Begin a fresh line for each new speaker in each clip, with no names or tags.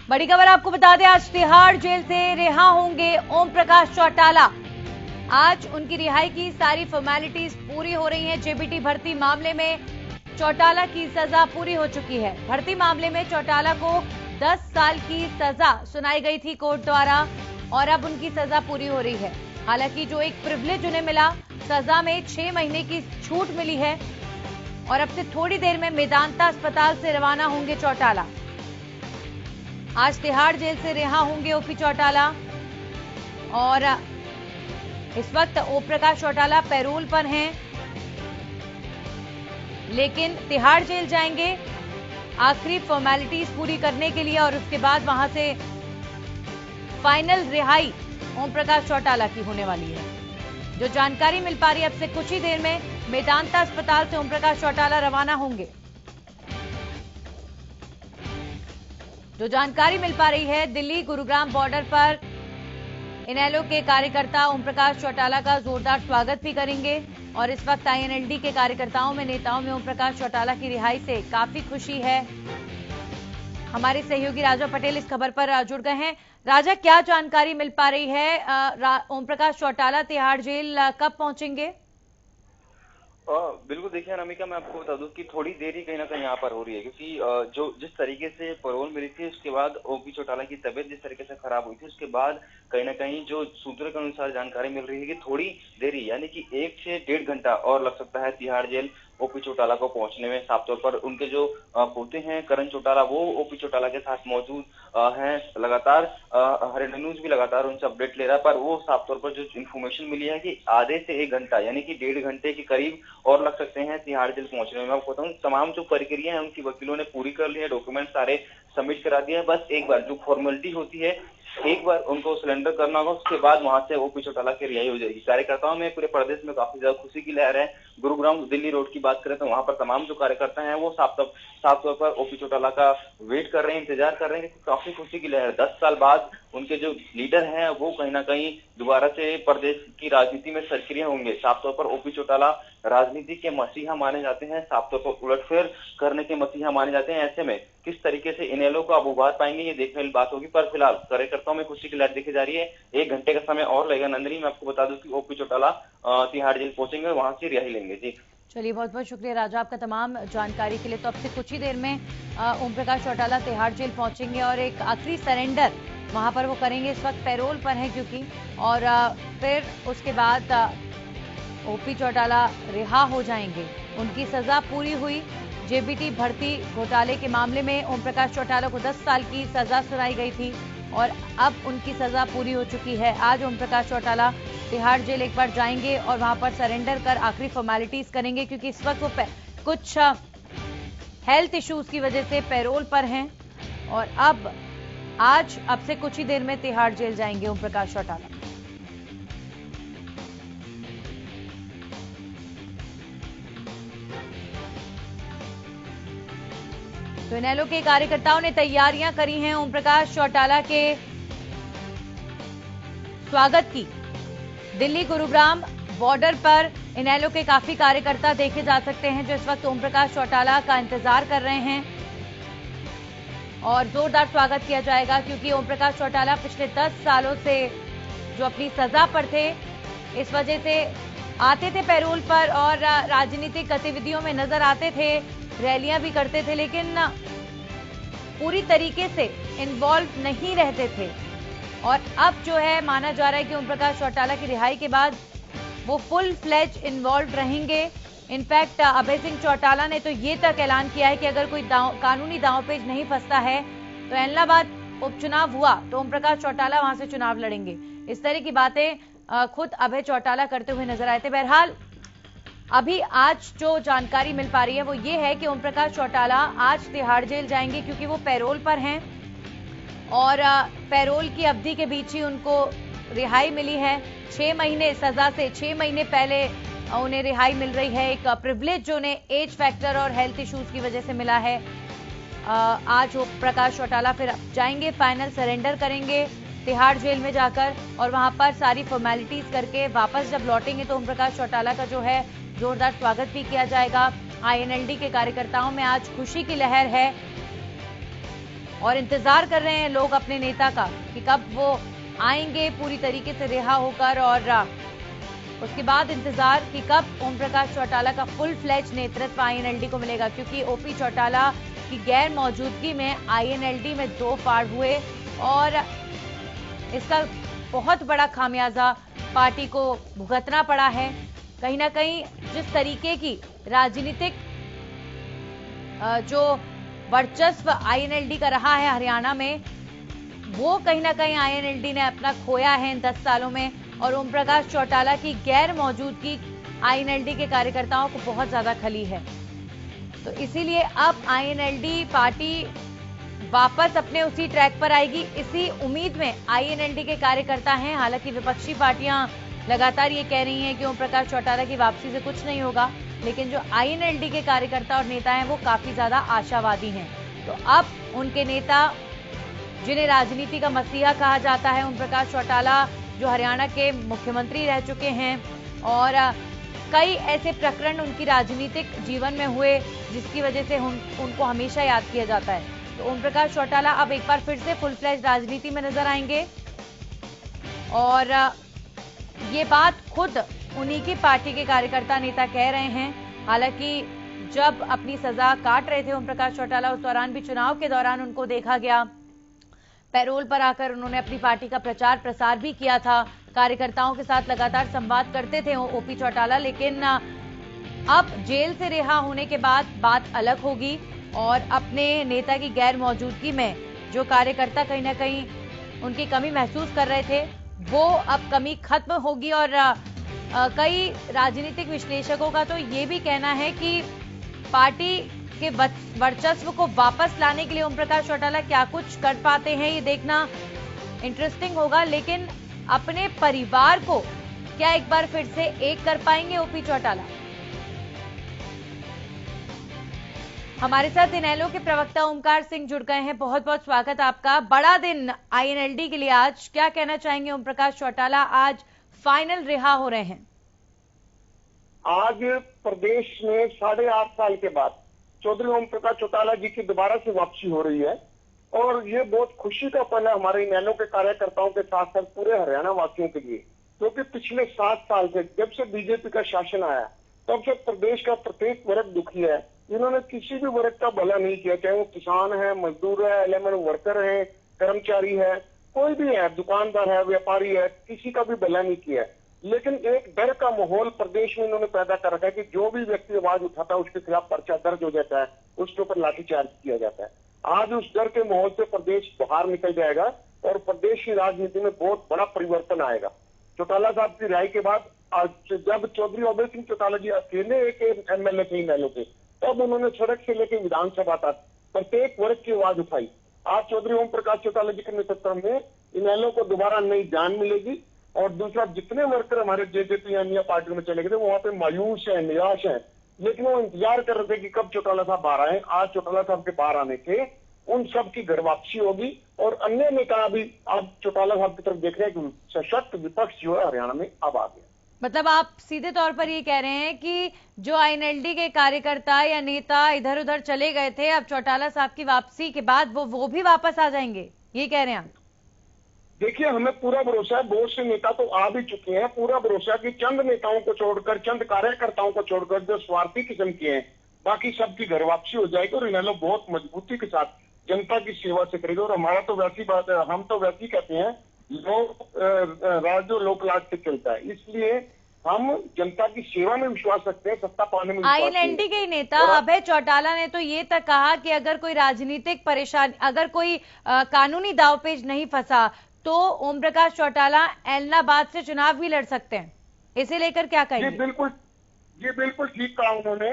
बड़ी खबर आपको बता दें, आज तिहाड़ जेल से रिहा होंगे ओम प्रकाश चौटाला। आज उनकी रिहाई की सारी फॉर्मेलिटीज पूरी हो रही हैं। जेबीटी भर्ती मामले में चौटाला की सजा पूरी हो चुकी है। भर्ती मामले में चौटाला को 10 साल की सजा सुनाई गई थी कोर्ट द्वारा और अब उनकी सजा पूरी हो रही है। हालांकि जो एक प्रिविलेज उन्हें मिला, सजा में 6 महीने की छूट मिली है और अब से थोड़ी देर में मेदांता अस्पताल से रवाना होंगे चौटाला। आज तिहाड़ जेल से रिहा होंगे ओपी चौटाला और इस वक्त ओम प्रकाश चौटाला पैरोल पर हैं, लेकिन तिहाड़ जेल जाएंगे आखिरी फॉर्मेलिटीज पूरी करने के लिए और उसके बाद वहां से फाइनल रिहाई ओम प्रकाश चौटाला की होने वाली है। जो जानकारी मिल पा रही है, अब से कुछ ही देर में मेदांता अस्पताल से ओम प्रकाश चौटाला रवाना होंगे। जो जानकारी मिल पा रही है, दिल्ली गुरुग्राम बॉर्डर पर इनेलो के कार्यकर्ता ओम प्रकाश चौटाला का जोरदार स्वागत भी करेंगे और इस वक्त आईएनएलडी के कार्यकर्ताओं में, नेताओं में ओम प्रकाश चौटाला की रिहाई से काफी खुशी है। हमारे सहयोगी राजा पटेल इस खबर पर जुड़ गए हैं। राजा, क्या जानकारी मिल पा रही है? ओम प्रकाश चौटाला तिहाड़ जेल कब पहुंचेंगे?
बिल्कुल, देखिए अनामिका, मैं आपको बता दूं कि थोड़ी देर ही कहीं ना कहीं यहाँ पर हो रही है, क्योंकि जो जिस तरीके से पैरोल मिली थी उसके बाद ओपी चौटाला की तबीयत जिस तरीके से खराब हुई थी, उसके बाद कहीं ना कहीं जो सूत्रों के अनुसार जानकारी मिल रही है कि थोड़ी देरी यानी कि 1 से 1.5 घंटा और लग सकता है तिहाड़ जेल ओपी चौटाला को पहुंचने में। साफ तौर पर उनके जो पोते हैं करण चौटाला, वो ओपी चौटाला के साथ मौजूद हैं। लगातार हरियाणा न्यूज भी लगातार उनसे अपडेट ले रहा है, पर वो साफ तौर पर जो इन्फॉर्मेशन मिली है कि आधे से 1 घंटा यानी कि 1.5 घंटे के करीब और लग सकते हैं तिहाड़ जेल पहुंचने में। मैं आपको बताऊं, तमाम जो प्रक्रिया है उनकी वकीलों ने पूरी कर ली है, डॉक्यूमेंट सारे सबमिट करा दिए हैं। बस एक बार जो फॉर्मेलिटी होती है, एक बार उनको सिलेंडर करना होगा, उसके बाद वहां से ओपी चौटाला की रिहाई हो जाएगी। कार्यकर्ताओं में पूरे प्रदेश में काफी ज्यादा खुशी की लहर है। गुरुग्राम दिल्ली रोड की बात करें तो वहां पर तमाम जो कार्यकर्ता हैं वो साफ तौर पर ओपी चौटाला का वेट कर रहे हैं, इंतजार कर रहे हैं। काफी खुशी की लहर, 10 साल बाद उनके जो लीडर हैं वो कहीं ना कहीं दोबारा से प्रदेश की राजनीति में सक्रिय होंगे। साफ तौर पर ओपी चौटाला राजनीति के मसीहा माने जाते हैं, साफ तौर पर उलटफेर करने के मसीहा माने जाते हैं। ऐसे में किस तरीके से इनेलो को अब उभार पाएंगे, ये देखने वाली बात होगी। पर फिलहाल कार्यकर्ताओं में खुशी की लहर देखी जा रही है। 1 घंटे का समय और लगेगा। नंदिनी, मैं आपको बता दूं कि ओपी चौटाला तिहाड़ जेल पहुंचेंगे, वहां से रिहाई लेंगे। जी
चलिए, बहुत बहुत शुक्रिया राजा आपका तमाम जानकारी के लिए। तो अब से कुछ ही देर में ओम प्रकाश चौटाला तिहाड़ जेल पहुंचेंगे और एक आखिरी सरेंडर वहां पर वो करेंगे। इस वक्त पैरोल पर हैं क्योंकि, और फिर उसके बाद ओपी चौटाला रिहा हो जाएंगे। उनकी सजा पूरी हुई। जेबीटी भर्ती घोटाले के मामले में ओम प्रकाश चौटाला को 10 साल की सजा सुनाई गई थी और अब उनकी सजा पूरी हो चुकी है। आज ओम प्रकाश चौटाला तिहाड़ जेल एक बार जाएंगे और वहां पर सरेंडर कर आखिरी फॉर्मेलिटीज करेंगे, क्योंकि इस वक्त वो कुछ हेल्थ इश्यूज की वजह से पैरोल पर हैं और अब से कुछ ही देर में तिहाड़ जेल जाएंगे ओम प्रकाश चौटाला। तो इनेलो के कार्यकर्ताओं ने तैयारियां करी हैं ओम प्रकाश चौटाला के स्वागत की। दिल्ली गुरुग्राम बॉर्डर पर इनेलो के काफी कार्यकर्ता देखे जा सकते हैं जो इस वक्त ओम प्रकाश चौटाला का इंतजार कर रहे हैं और जोरदार स्वागत किया जाएगा, क्योंकि ओम प्रकाश चौटाला पिछले 10 सालों से जो अपनी सजा पर थे, इस वजह से आते थे पैरोल पर और राजनीतिक गतिविधियों में नजर आते थे, रैलियां भी करते थे, लेकिन पूरी तरीके से इन्वॉल्व नहीं रहते थे। और अब जो है, माना जा रहा है कि ओम प्रकाश चौटाला की रिहाई के बाद वो फुल फ्लेज इन्वॉल्व रहेंगे। इनफैक्ट अभय सिंह चौटाला ने तो ये तक ऐलान किया है कि अगर कोई कानूनी दांवपेच नहीं फंसता है तो इलाहाबाद उपचुनाव हुआ तो ओम प्रकाश चौटाला वहां से चुनाव लड़ेंगे। इस तरह की बातें खुद अभय चौटाला करते हुए नजर आए थे। बहरहाल अभी आज जो जानकारी मिल पा रही है वो ये है कि ओम प्रकाश चौटाला आज तिहाड़ जेल जाएंगे, क्योंकि वो पैरोल पर हैं और पैरोल की अवधि के बीच ही उनको रिहाई मिली है। 6 महीने सजा से 6 महीने पहले उन्हें रिहाई मिल रही है। एक प्रिविलेज जो उन्हें एज फैक्टर और हेल्थ इश्यूज की वजह से मिला है। आज ओम प्रकाश चौटाला फिर जाएंगे, फाइनल सरेंडर करेंगे तिहाड़ जेल में जाकर और वहां पर सारी फॉर्मेलिटीज करके वापस जब लौटेंगे तो ओम प्रकाश चौटाला का जो है जोरदार स्वागत भी किया जाएगा। आईएनएलडी के कार्यकर्ताओं में आज खुशी की लहर है। और इंतजार कर रहे हैं लोग अपने नेता का कि कब वो आएंगे पूरी तरीके से रिहा होकर, और उसके बाद इंतजार कि कब ओम प्रकाश चौटाला का फुल फ्लैज नेतृत्व आईएनएलडी को मिलेगा, क्योंकि ओपी चौटाला की गैर मौजूदगी में आईएनएलडी में 2 फाड़ हुए और इसका बहुत बड़ा खामियाजा पार्टी को भुगतना पड़ा है। कहीं ना कहीं जिस तरीके की राजनीतिक जो वर्चस्व आईएनएलडी का रहा है हरियाणा में, वो कहीं ना कहीं आईएनएलडी ने अपना खोया है इन 10 सालों में, और ओम प्रकाश चौटाला की गैर मौजूदगी आईएनएलडी के कार्यकर्ताओं को बहुत ज्यादा खली है। तो इसीलिए अब आईएनएलडी पार्टी वापस अपने उसी ट्रैक पर आएगी, इसी उम्मीद में आईएनएलडी के कार्यकर्ता हैं। हालांकि विपक्षी पार्टियां लगातार ये कह रही हैं कि ओम प्रकाश चौटाला की वापसी से कुछ नहीं होगा, लेकिन जो आईएनएलडी के कार्यकर्ता और नेता हैं वो काफी ज्यादा आशावादी हैं। तो अब उनके नेता, जिन्हें राजनीति का मसीहा कहा जाता है, ओम प्रकाश चौटाला जो हरियाणा के मुख्यमंत्री रह चुके हैं और कई ऐसे प्रकरण उनकी राजनीतिक जीवन में हुए जिसकी वजह से उनको हमेशा याद किया जाता है। तो ओम प्रकाश चौटाला अब एक बार फिर से फुल फ्लैश राजनीति में नजर आएंगे, और ये बात खुद उन्हीं की पार्टी के कार्यकर्ता नेता कह रहे हैं। हालांकि जब अपनी सजा काट रहे थे ओम प्रकाश चौटाला, उस दौरान भी, चुनाव के दौरान उनको देखा गया, पैरोल पर आकर उन्होंने अपनी पार्टी का प्रचार प्रसार भी किया था, कार्यकर्ताओं के साथ लगातार संवाद करते थे ओपी चौटाला। लेकिन अब जेल से रिहा होने के बाद बात अलग होगी, और अपने नेता की गैर मौजूदगी में जो कार्यकर्ता कहीं ना कहीं उनकी कमी महसूस कर रहे थे, वो अब कमी खत्म होगी। और कई राजनीतिक विश्लेषकों का तो ये भी कहना है कि पार्टी के वर्चस्व को वापस लाने के लिए ओम प्रकाश चौटाला क्या कुछ कर पाते हैं, ये देखना इंटरेस्टिंग होगा। लेकिन अपने परिवार को क्या एक बार फिर से एक कर पाएंगे ओपी चौटाला? हमारे साथ इनेलो के प्रवक्ता ओमकार सिंह जुड़ गए हैं। बहुत बहुत स्वागत आपका। बड़ा दिन आईएनएलडी के लिए आज, क्या कहना चाहेंगे? ओम प्रकाश चौटाला आज फाइनल रिहा हो रहे हैं।
आज प्रदेश में 8.5 साल के बाद चौधरी ओम प्रकाश चौटाला जी की दोबारा से वापसी हो रही है, और ये बहुत खुशी का पल है हमारे इनेलो के कार्यकर्ताओं के साथ साथ पूरे हरियाणा वासियों के लिए, क्योंकि पिछले 7 साल से जब से बीजेपी का शासन आया तब से प्रदेश का प्रत्येक वर्ग दुखी है। इन्होंने किसी भी वर्ग का भला नहीं किया, चाहे वो किसान है, मजदूर है, एलएमएन वर्कर है, कर्मचारी है, कोई भी है, दुकानदार है, व्यापारी है, किसी का भी भला नहीं किया। लेकिन एक डर का माहौल प्रदेश में इन्होंने पैदा कर रखा है कि जो भी व्यक्ति आवाज उठाता है उसके खिलाफ पर्चा दर्ज हो जाता है, उसके ऊपर लाठीचार्ज किया जाता है। आज उस डर के माहौल से प्रदेश बाहर निकल जाएगा और प्रदेश की राजनीति में बहुत बड़ा परिवर्तन आएगा। चौटाला साहब की राय के बाद आज जब चौधरी अभय सिंह चौटाला जी अकेले एक एमएलए थे इनेलो के, तब उन्होंने सड़क से लेकर विधानसभा तक प्रत्येक वर्ग की आवाज उठाई। आज चौधरी ओम प्रकाश चौटाला जी के नेतृत्व में इनेलो को दोबारा नई जान मिलेगी, और दूसरा जितने वर्कर हमारे जेजेपी या अन्य पार्टियों में चले गए थे वो वहां पे मायूस है, निराश है, लेकिन वो इंतजार कर रहे थे कि कब चौटाला साहब बाहर आए। आज चौटाला साहब के बाहर आने से उन सब की घर वापसी होगी, और अन्य नेता भी अब चौटाला साहब की तरफ देख रहे हैं कि सशक्त विपक्ष जो है हरियाणा में अब आ गया।
मतलब आप सीधे तौर पर ये कह रहे हैं कि जो आईएनएलडी के कार्यकर्ता या नेता इधर उधर चले गए थे, अब चौटाला साहब की वापसी के बाद वो भी वापस आ जाएंगे, ये कह रहे हैं आप?
देखिए, हमें पूरा भरोसा है, बहुत से नेता तो आ भी चुके हैं। पूरा भरोसा कि चंद नेताओं को छोड़कर, चंद कार्यकर्ताओं को छोड़कर जो स्वार्थी किस्म के हैं, बाकी सबकी घर वापसी हो जाएगी, और इनेलो बहुत मजबूती के साथ जनता की सेवा से करेगा। और हमारा तो वैसी बात है, हम तो वैसी कहते हैं, राज्य लोक लाज से चलता है, इसलिए हम जनता की सेवा में विश्वास रखते हैं, सत्ता पाने में विश्वास।
आईएनएलडी के नेता अभय चौटाला ने तो ये तक कहा कि अगर कोई राजनीतिक परेशानी, अगर कोई कानूनी दावपेच नहीं फंसा तो ओम प्रकाश चौटाला एलनाबाद से चुनाव भी लड़ सकते हैं। इसे लेकर क्या कहेंगे?
जी बिल्कुल ठीक कहा उन्होंने,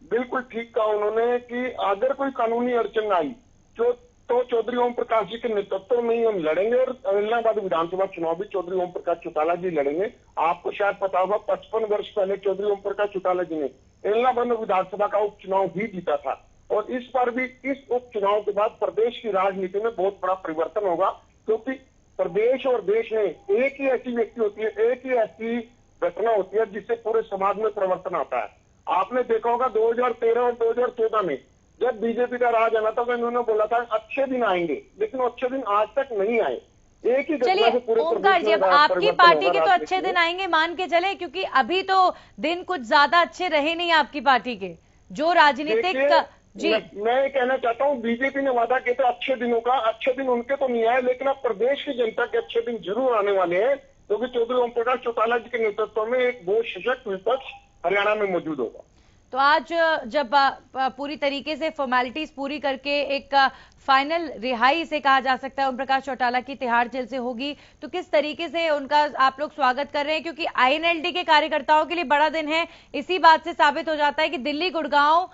बिल्कुल ठीक कहा उन्होंने कि अगर कोई कानूनी अड़चन आई तो चौधरी ओम प्रकाश जी के नेतृत्व में ही हम लड़ेंगे, और एलनाबाद विधानसभा चुनाव भी चौधरी ओम प्रकाश चौटाला जी लड़ेंगे। आपको शायद पता होगा 55 वर्ष पहले चौधरी ओम प्रकाश चौटाला जी ने एलनाबाद विधानसभा का उपचुनाव भी जीता था, और इस बार भी इस उपचुनाव के बाद प्रदेश की राजनीति में बहुत बड़ा परिवर्तन होगा, क्योंकि प्रदेश और देश में एक ही ऐसी व्यक्ति होती है, एक ही ऐसी घटना होती है जिससे पूरे समाज में परिवर्तन आता है। आपने देखा होगा 2013 और 2014 में जब बीजेपी का राज आना था तो इन्होंने बोला था अच्छे दिन आएंगे, लेकिन वो अच्छे दिन आज तक नहीं आए। एक ही घटना से पूरे
ओमकार जी, अब आपकी पार्टी के तो अच्छे दिन आएंगे मान के चले, क्योंकि अभी तो दिन कुछ ज्यादा अच्छे रहे नहीं आपकी पार्टी के, जो राजनीतिक जी
मैं ये कहना चाहता हूँ, बीजेपी ने वादा किया था अच्छे दिनों का, अच्छे दिन उनके तो नहीं आए, लेकिन अब प्रदेश की जनता के अच्छे दिन जरूर आने वाले हैं, क्योंकि चौधरी ओम प्रकाश चौटाला जी के नेतृत्व में एक बहुत सशक्त विपक्ष हरियाणा में मौजूद होगा।
तो आज जब पूरी तरीके से फॉर्मेलिटीज पूरी करके एक फाइनल रिहाई से कहा जा सकता है ओम प्रकाश चौटाला की तिहाड़ जेल से होगी, तो किस तरीके से उनका आप लोग स्वागत कर रहे हैं? क्योंकि आईएनएलडी के कार्यकर्ताओं के लिए बड़ा दिन है। इसी बात से साबित हो जाता है कि दिल्ली गुड़गांव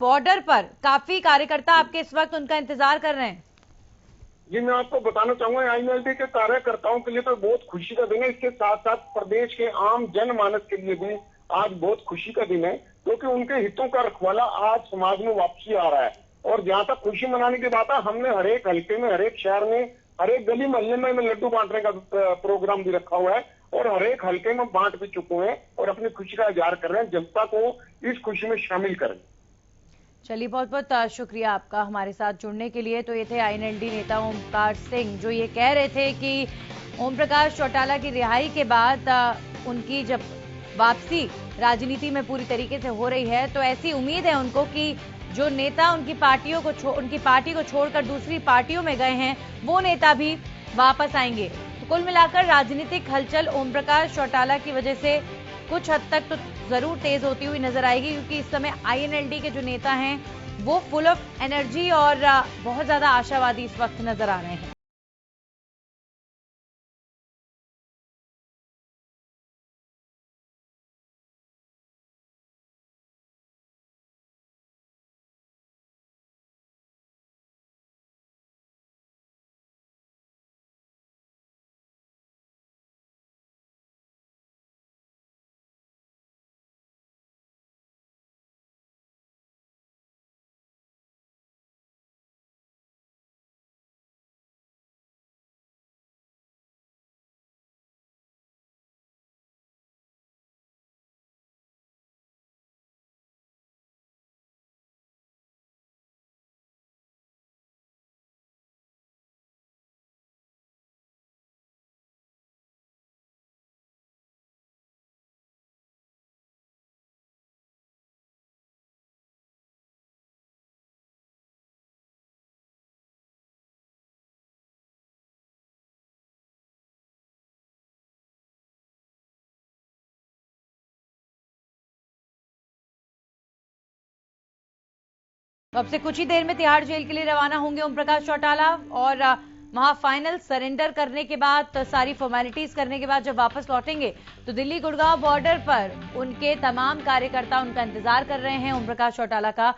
बॉर्डर पर काफी कार्यकर्ता आपके इस वक्त उनका इंतजार कर रहे हैं।
जी, मैं आपको बताना चाहूंगा, आईएनएलडी के कार्यकर्ताओं के लिए तो बहुत खुशी का दिन है। इसके साथ साथ प्रदेश के आम जनमानस के लिए भी आज बहुत खुशी का दिन है, क्योंकि उनके हितों का रखवाला आज समाज में वापसी आ रहा है। और जहां तक खुशी मनाने की बात है, हमने हर एक हल्के में, हर एक शहर में, हर एक गली मोहल्ले में लड्डू बांटने का प्रोग्राम भी रखा हुआ है, और हर एक हल्के में बांट भी चुके हैं और अपनी खुशी का इजहार कर रहे हैं। जनता को इस खुशी में शामिल करें।
चलिए, बहुत बहुत शुक्रिया आपका हमारे साथ जुड़ने के लिए। तो ये थे आईएनएलडी नेता ओमकार सिंह, जो ये कह रहे थे कि ओम प्रकाश चौटाला की रिहाई के बाद उनकी जब वापसी राजनीति में पूरी तरीके से हो रही है, तो ऐसी उम्मीद है उनको कि जो नेता उनकी पार्टी को छोड़कर दूसरी पार्टियों में गए हैं, वो नेता भी वापस आएंगे। तो कुल मिलाकर राजनीतिक हलचल ओम प्रकाश चौटाला की वजह से कुछ हद तक तो जरूर तेज होती हुई नजर आएगी, क्योंकि इस समय आईएनएलडी के जो नेता हैं वो फुल ऑफ एनर्जी और बहुत ज्यादा आशावादी इस वक्त नजर आ रहे हैं। तो अब से कुछ ही देर में तिहाड़ जेल के लिए रवाना होंगे ओम प्रकाश चौटाला, और वहां फाइनल सरेंडर करने के बाद, सारी फॉर्मेलिटीज करने के बाद जब वापस लौटेंगे तो दिल्ली गुड़गांव बॉर्डर पर उनके तमाम कार्यकर्ता उनका इंतजार कर रहे हैं ओम प्रकाश चौटाला का।